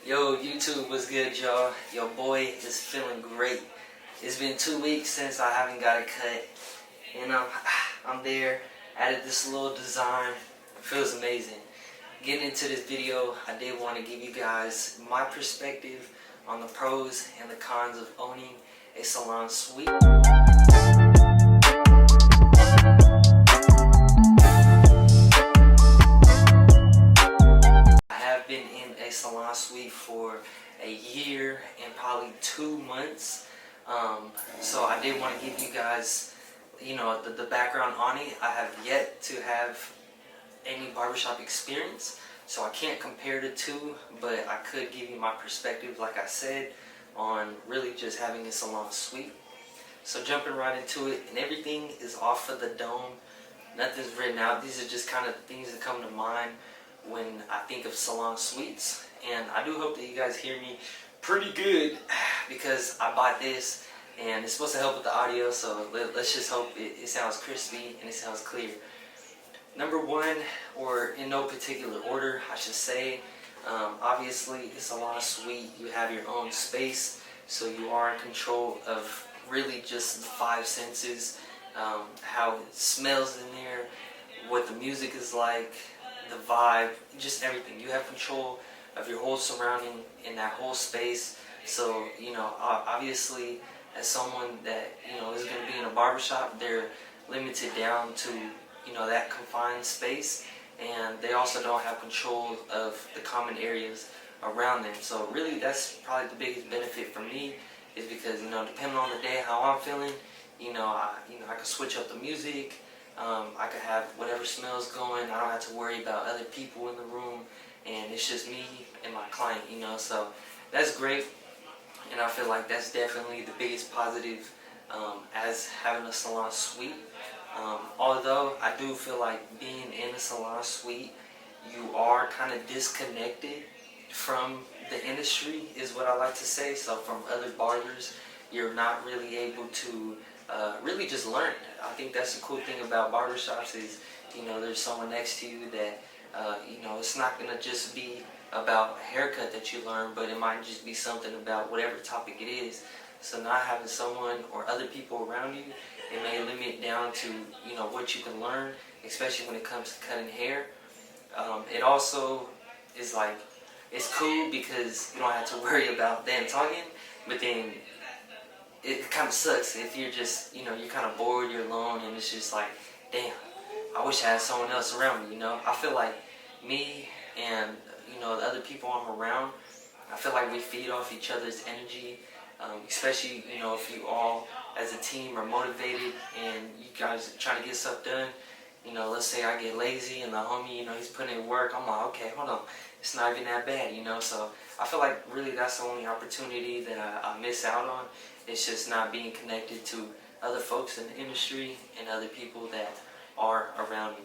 Yo, YouTube, what's good, y'all? Your boy is feeling great. It's been 2 weeks since I haven't got a cut, and I'm there. Added this little design. It feels amazing. Getting into this video, I did want to give you guys my perspective on the pros and the cons of owning a salon suite. Salon suite for a year and probably 2 months, so I did want to give you guys the background on it. I have yet to have any barbershop experience, so I can't compare the two, but I could give you my perspective, like I said, on really just having a salon suite. So jumping right into it, and everything is off of the dome. Nothing's written out. These are just kind of things that come to mind when I think of salon suites, and I do hope that you guys hear me pretty good because I bought this and it's supposed to help with the audio, so let's just hope it sounds crispy and it sounds clear. Number one, or in no particular order I should say, obviously a salon suite, you have your own space, so you are in control of really just the 5 senses, how it smells in there, what the music is like, the vibe, just everything. You have control of your whole surrounding in that whole space. So obviously as someone that is going to be in a barbershop, they're limited down to that confined space, and they also don't have control of the common areas around them. So really that's probably the biggest benefit for me, is because depending on the day how I'm feeling, I can switch up the music. I could have whatever smells going. I don't have to worry about other people in the room, and it's just me and my client, so that's great. And I feel like that's definitely the biggest positive as having a salon suite. Although I do feel like being in a salon suite, you are kind of disconnected from the industry, is what I like to say. So from other barbers, you're not really able to really just learn. I think that's the cool thing about barbershops is, there's someone next to you that, it's not going to just be about haircut that you learn, but it might just be something about whatever topic it is. So not having someone or other people around you, it may limit down to, what you can learn, especially when it comes to cutting hair. It also is like, it's cool because you don't have to worry about them talking, but then it kind of sucks if you're just, you're kind of bored, you're alone, and it's just like, damn, I wish I had someone else around me, I feel like me and, the other people I'm around, I feel like we feed off each other's energy, especially, if you all as a team are motivated and you guys are trying to get stuff done. Let's say I get lazy and the homie, he's putting in work, I'm like, okay, hold on, it's not even that bad, so I feel like really that's the only opportunity that I miss out on. It's just not being connected to other folks in the industry and other people that are around me.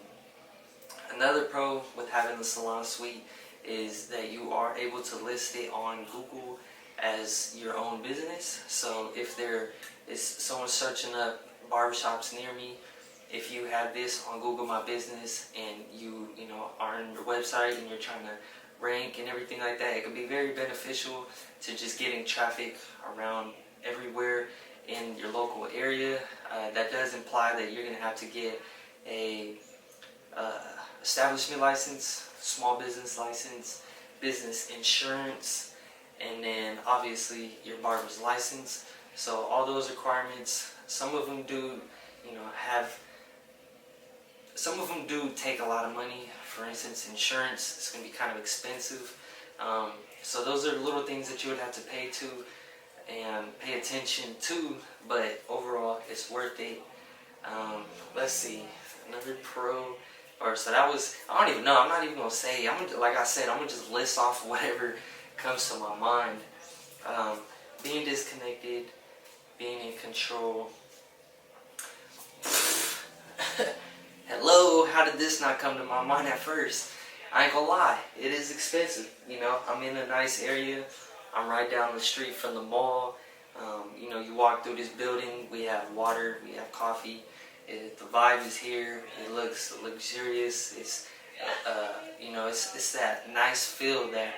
Another pro with having the salon suite is that you are able to list it on Google as your own business. So if there is someone searching up barbershops near me, if you have this on Google My Business and you are on your website and you're trying to rank and everything like that, it can be very beneficial to just getting traffic around everywhere in your local area. That does imply that you're going to have to get a establishment license, small business license, business insurance, and then obviously your barber's license. So all those requirements, some of them do take a lot of money. For instance, insurance is going to be kind of expensive. So those are little things that you would have to pay to and pay attention to, but overall it's worth it. Let's see, another pro, so that was, I don't even know, I'm not even gonna say, like I said, I'm gonna just list off whatever comes to my mind. Being disconnected, being in control. Hello, how did this not come to my mind at first? I ain't gonna lie, it is expensive. I'm in a nice area. I'm right down the street from the mall. You walk through this building, we have water, we have coffee. The vibe is here. It looks luxurious. It's, it's that nice feel that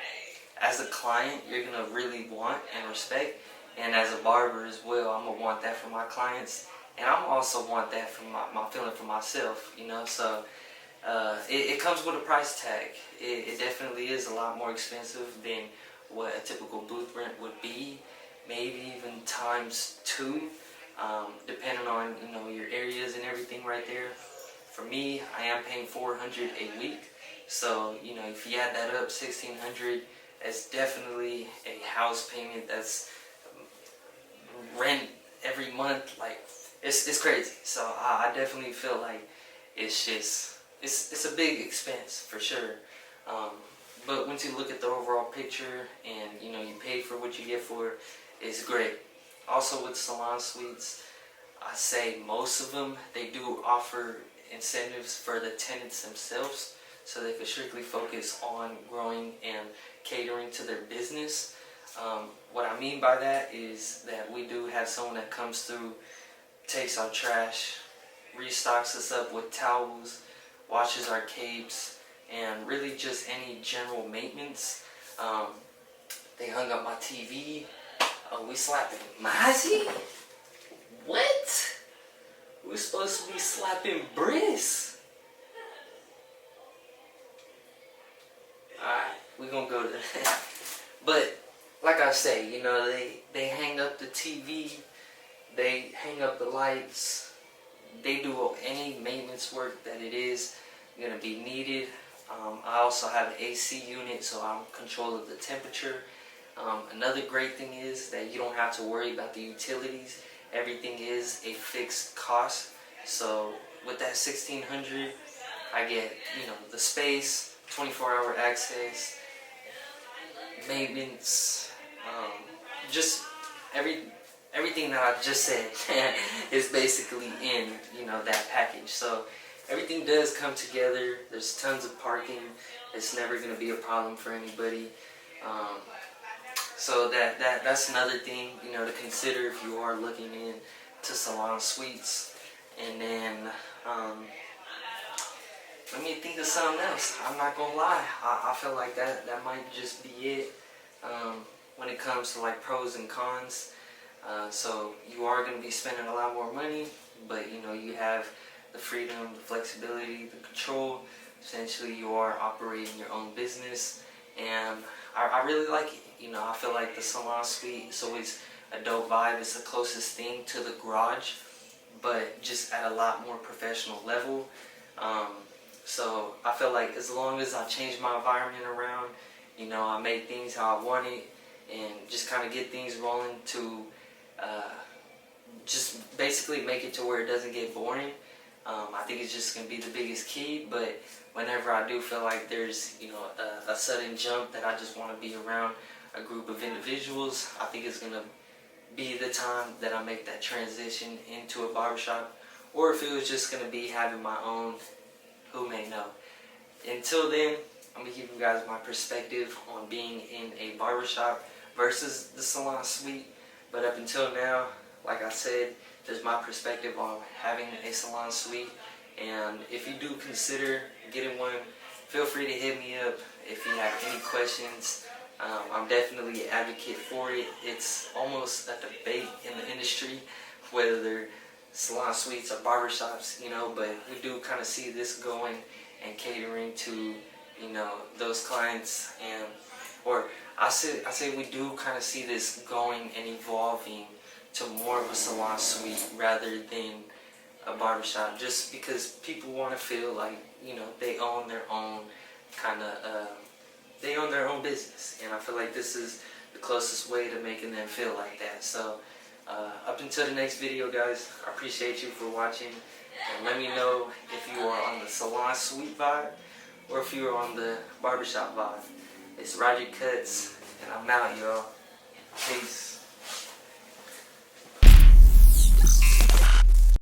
as a client, you're gonna really want and respect, and as a barber as well, I'm gonna want that for my clients, and I'm also want that for my feeling for myself, you know. So it comes with a price tag. It definitely is a lot more expensive than what a typical booth rent would be, maybe even times two, depending on, you know, your areas and everything right there. For me, I am paying $400 a week, so you know, if you add that up, $1,600. It's definitely a house payment. That's rent every month. Like it's crazy. So I definitely feel like it's just it's a big expense for sure. But once you look at the overall picture and you know you pay for what you get for it, it's great. Also with salon suites, I say most of them, they do offer incentives for the tenants themselves, so they can strictly focus on growing and catering to their business. What I mean by that is that we do have someone that comes through, takes our trash, restocks us up with towels, washes our capes, and really just any general maintenance. They hung up my TV. Oh, we slapping Mozzie? What? We're supposed to be slapping Briss. Alright, we're gonna go to that. But like I say, you know, they hang up the TV, they hang up the lights, they do any maintenance work that it is gonna be needed. I also have an AC unit, so I'm in control of the temperature. Another great thing is that you don't have to worry about the utilities. Everything is a fixed cost. So with that $1,600, I get, you know, the space, 24-hour access, maintenance, just everything that I just said is basically in, you know, that package. So everything does come together. There's tons of parking. It's never going to be a problem for anybody. So that's another thing, you know, to consider if you are looking into salon suites. And then let me think of something else. I'm not gonna lie, I feel like that might just be it when it comes to like pros and cons. So you are going to be spending a lot more money, but you know, you have the freedom, the flexibility, the control. Essentially, you are operating your own business, and I really like it. You know, I feel like the salon suite is always a dope vibe. It's the closest thing to the garage, but just at a lot more professional level. So I feel like as long as I change my environment around, you know, I make things how I want it, and just kind of get things rolling to just basically make it to where it doesn't get boring. I think it's just going to be the biggest key. But whenever I do feel like there's, you know, a sudden jump that I just want to be around a group of individuals, I think it's going to be the time that I make that transition into a barbershop. Or if it was just going to be having my own, who may know. Until then, I'm going to give you guys my perspective on being in a barbershop versus the salon suite. But up until now, like I said, there's my perspective on having a salon suite. And if you do consider getting one, feel free to hit me up if you have any questions. I'm definitely an advocate for it. It's almost a debate in the industry whether they're salon suites or barbershops, you know, but we do kind of see this going and catering to, you know, those clients, and or I say we do kind of see this going and evolving to more of a salon suite rather than a barbershop, just because people want to feel like, you know, they own their own kind of they own their own business, and I feel like this is the closest way to making them feel like that. So up until the next video, guys, I appreciate you for watching, and let me know if you are on the salon suite vibe or if you are on the barbershop vibe. It's Roger Cuts, and I'm out, y'all. Peace.